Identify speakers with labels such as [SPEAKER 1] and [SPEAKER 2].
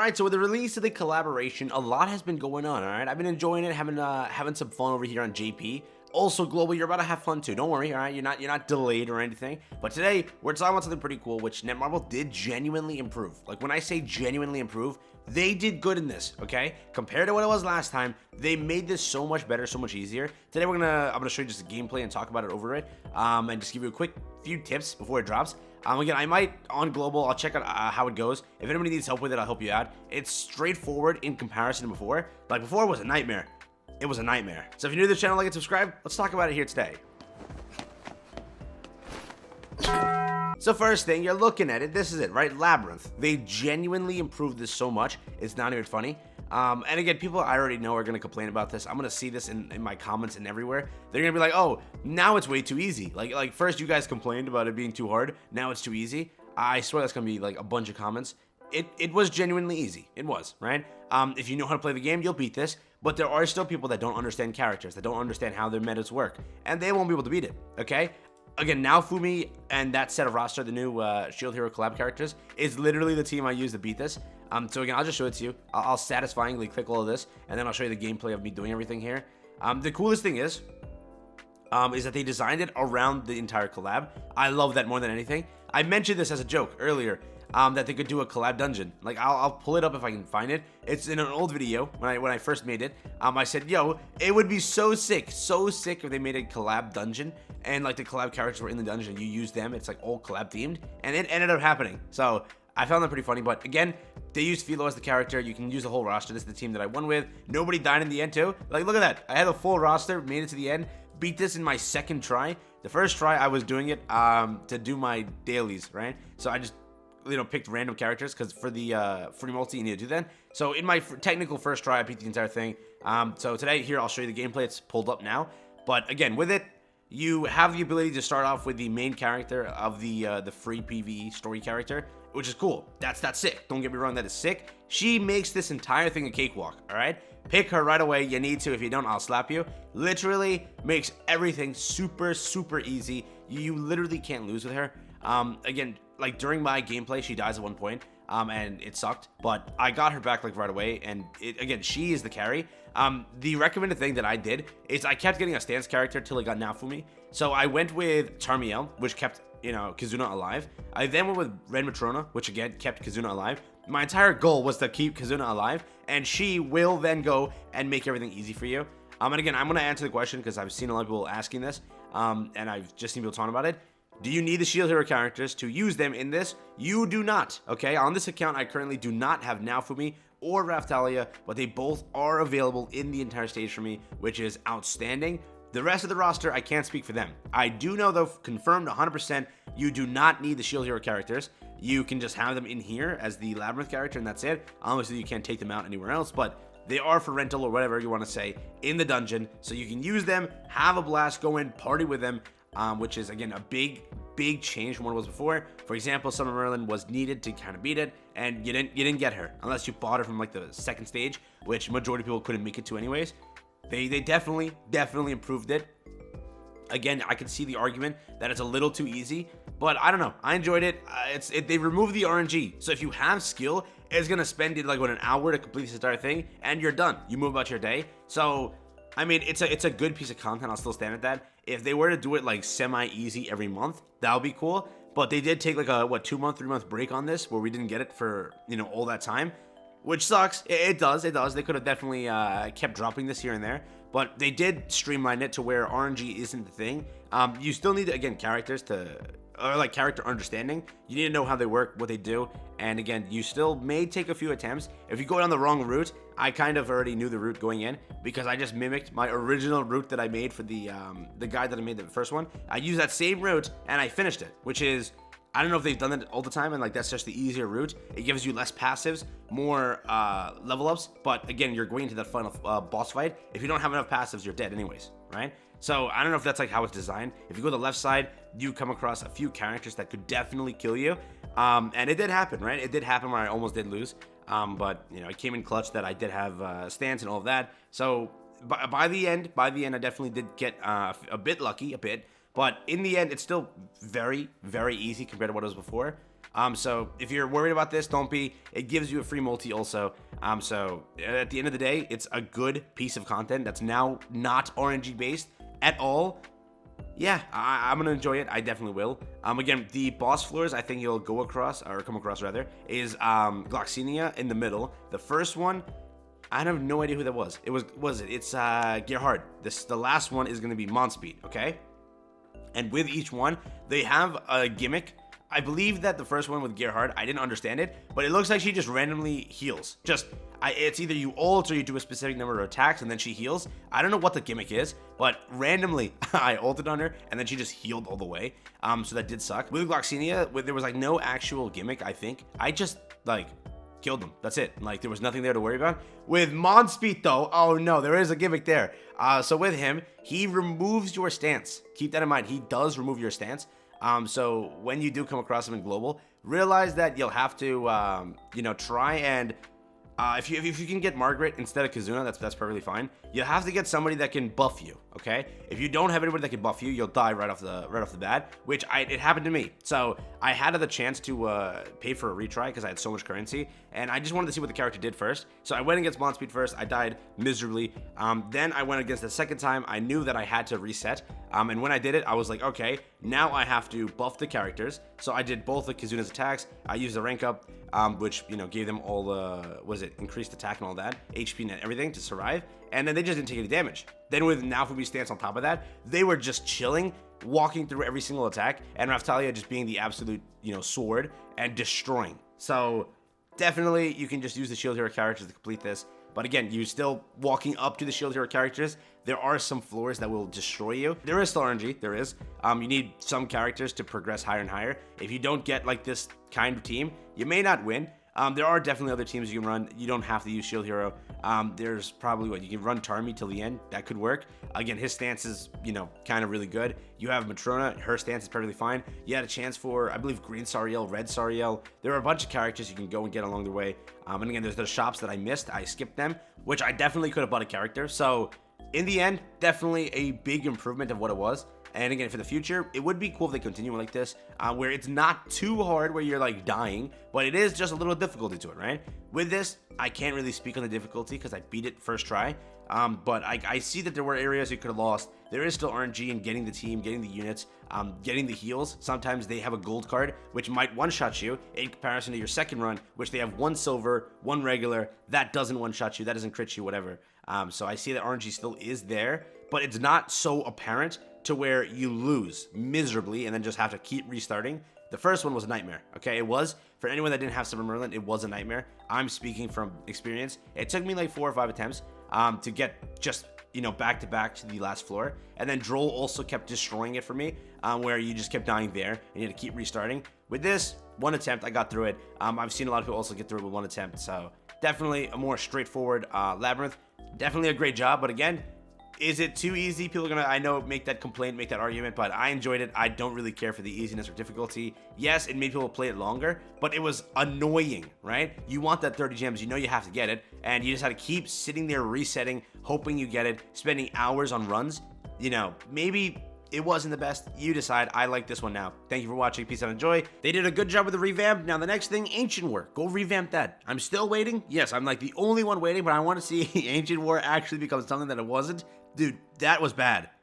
[SPEAKER 1] Alright, so with the release of the collaboration, a lot has been going on, alright? I've been enjoying it, having some fun over here on JP. Also, Global, you're about to have fun too. Don't worry, alright? You're not delayed or anything. But today, we're talking about something pretty cool, which NETMARBLE did genuinely improve. Like, when I say genuinely improve, they did good in this, okay? Compared to what it was last time, they made this so much better, so much easier. Today, I'm gonna show you just a gameplay and talk about it over it, and just give you a quick few tips before it drops. Again, I might, on Global, I'll check out how it goes. If anybody needs help with it, I'll help you out. It's straightforward in comparison to before. Like, before it was a nightmare. It was a nightmare. So if you're new to the channel, like and subscribe. Let's talk about it here today. So first thing, you're looking at it, this is it, right? Labyrinth. They genuinely improved this so much, it's not even funny. And again, people I already know are going to complain about this. I'm going to see this in my comments and everywhere. They're going to be like, oh, now it's way too easy. Like first you guys complained about it being too hard, now it's too easy. I swear that's going to be like a bunch of comments. It was genuinely easy. It was, right? If you know how to play the game, you'll beat this. But there are still people that don't understand characters, that don't understand how their metas work, and they won't be able to beat it, okay? Again, Naofumi and that set of roster, the new Shield Hero collab characters, is literally the team I use to beat this. So again, I'll just show it to you. I'll satisfyingly click all of this, and then I'll show you the gameplay of me doing everything here. The coolest thing is that they designed it around the entire collab. I love that more than anything. I mentioned this as a joke earlier, that they could do a collab dungeon. Like, I'll pull it up if I can find it. It's in an old video when I first made it. I said, yo, it would be so sick if they made a collab dungeon and like the collab characters were in the dungeon. You use them. It's like all collab themed, and it ended up happening. So I found that pretty funny. But again, they used Filo as the character. You can use the whole roster. This is the team that I won with. Nobody died in the end too. Like, look at that. I had a full roster, made it to the end, beat this in my second try. The first try I was doing it to do my dailies, right? So I just picked random characters because for the free multi you need to do that. So in my technical first try, I beat the entire thing. So today here I'll show you the gameplay. It's pulled up now. But again, with it, you have the ability to start off with the main character of the free PvE story character, which is cool. That's sick. Don't get me wrong, that is sick. She makes this entire thing a cakewalk. All right, pick her right away. You need to. If you don't, I'll slap you. Literally makes everything super easy. You literally can't lose with her. Again, like during my gameplay, she dies at one point, and it sucked, but I got her back like right away, and again, she is the carry. The recommended thing that I did is I kept getting a stance character till I got Naofumi. So I went with Tarmiel, which kept, Kizuna alive. I then went with Red Matrona, which again kept Kizuna alive. My entire goal was to keep Kizuna alive, and she will then go and make everything easy for you. And again, I'm gonna answer the question because I've seen a lot of people asking this, and I've just seen people talking about it. Do you need the Shield Hero characters to use them in this? You do not, okay? On this account, I currently do not have Naofumi or Raphtalia, but they both are available in the entire stage for me, which is outstanding. The rest of the roster, I can't speak for them. I do know, though, confirmed 100%, you do not need the Shield Hero characters. You can just have them in here as the Labyrinth character, and that's it. Obviously, you can't take them out anywhere else, but they are for rental or whatever you want to say in the dungeon, so you can use them, have a blast, go in, party with them, which is, again, a big change from what it was before. For example, Summer Merlin was needed to kind of beat it, and you didn't get her unless you bought her from like the second stage, which majority of people couldn't make it to anyways. They definitely improved it. Again, I can see the argument that it's a little too easy, but I don't know. I enjoyed it. They removed the RNG, so if you have skill, it's gonna spend it like an hour to complete this entire thing, and you're done. You move about your day. So I mean, it's a good piece of content. I'll still stand at that. If they were to do it like semi-easy every month, that would be cool. But they did take like a 2-month, 3-month break on this where we didn't get it for all that time, which sucks. It does. They could have definitely kept dropping this here and there, but they did streamline it to where RNG isn't the thing. You still need, again, characters or like character understanding. You need to know how they work, what they do, and again, you still may take a few attempts. If you go down the wrong route, I kind of already knew the route going in because I just mimicked my original route that I made for the guide that I made the first one. I used that same route and I finished it, which is, I don't know if they've done that all the time, and like that's just the easier route. It gives you less passives, more level ups, but again, you're going into that final boss fight. If you don't have enough passives, you're dead anyways, right? So I don't know if that's like how it's designed. If you go to the left side, you come across a few characters that could definitely kill you, and it did happen, right? It did happen where I almost did lose, but it came in clutch that I did have stance and all of that. So by the end, I definitely did get a bit lucky, but in the end, it's still very easy compared to what it was before. So if you're worried about this, don't be. It gives you a free multi also. So at the end of the day, it's a good piece of content that's now not RNG based at all. Yeah, I'm gonna enjoy it. I definitely will. Again, the boss floors I think you'll go across, or come across rather, is Gloxinia in the middle. The first one, I have no idea who that was. It's Gerhard. The last one is gonna be Monspeed, okay? And with each one, they have a gimmick. I believe that the first one with Gerhard, I didn't understand it, but it looks like she just randomly heals. It's either you ult or you do a specific number of attacks and then she heals. I don't know what the gimmick is, but randomly I ulted on her and then she just healed all the way. So that did suck. With Gloxinia, there was like no actual gimmick, I think. I just like killed them. That's it. Like there was nothing there to worry about. With Monspeed though, oh no, there is a gimmick there. So with him, he removes your stance. Keep that in mind. He does remove your stance. So when you do come across him in global, realize that you'll have to, try and, if you can get Margaret instead of Kizuna, that's perfectly fine. You have to get somebody that can buff you, okay? If you don't have anybody that can buff you, you'll die right off the bat, which it happened to me. So I had the chance to pay for a retry because I had so much currency, and I just wanted to see what the character did first. So I went against Monspeed first. I died miserably. Then I went against the second time. I knew that I had to reset, and when I did it, I was like, okay, now I have to buff the characters. So I did both of Kizuna's attacks. I used the rank up, which gave them all the increased attack and all that, HP and everything to survive, and then they just didn't take any damage. Then with Naofumi stance on top of that, they were just chilling, walking through every single attack, and Raphtalia just being the absolute sword and destroying. So definitely you can just use the shield hero characters to complete this. But again, you still walking up to the shield hero characters, there are some floors that will destroy you. There is still RNG, there is. You need some characters to progress higher and higher. If you don't get like this kind of team, you may not win. There are definitely other teams you can run. You don't have to use shield hero. There's probably you can run Tarmy till the end. That could work. Again, his stance is, kind of really good. You have Matrona. Her stance is perfectly fine. You had a chance for, I believe, green Sariel, red Sariel. There are a bunch of characters you can go and get along the way. And again, there's those shops that I missed. I skipped them, which I definitely could have bought a character. So in the end, definitely a big improvement of what it was. And again, for the future, it would be cool if they continue like this, where it's not too hard where you're like dying, but it is just a little difficulty to it, right? With this, I can't really speak on the difficulty because I beat it first try. But I see that there were areas you could have lost. There is still RNG in getting the team, getting the units, getting the heals. Sometimes they have a gold card, which might one-shot you in comparison to your second run, which they have one silver, one regular. That doesn't one-shot you, that doesn't crit you, whatever. So I see that RNG still is there, but it's not so apparent to where you lose miserably and then just have to keep restarting. The first one was a nightmare, okay? It was. For anyone that didn't have Silver Merlin, it was a nightmare. I'm speaking from experience. It took me like 4 or 5 attempts to get just, back to back to the last floor. And then Droll also kept destroying it for me, where you just kept dying there and you had to keep restarting. With this, 1 attempt, I got through it. I've seen a lot of people also get through it with 1 attempt. So definitely a more straightforward labyrinth. Definitely a great job, but again, is it too easy? People are gonna, I know, make that complaint, make that argument, but I enjoyed it. I don't really care for the easiness or difficulty. Yes, it made people play it longer, but it was annoying, right? You want that 30 gems, you have to get it, and you just had to keep sitting there resetting, hoping you get it, spending hours on runs. Maybe it wasn't the best. You decide. I like this one now. Thank you for watching. Peace out and enjoy. They did a good job with the revamp. Now the next thing, Ancient War. Go revamp that. I'm still waiting. Yes, I'm like the only one waiting, but I want to see Ancient War actually become something that it wasn't. Dude, that was bad.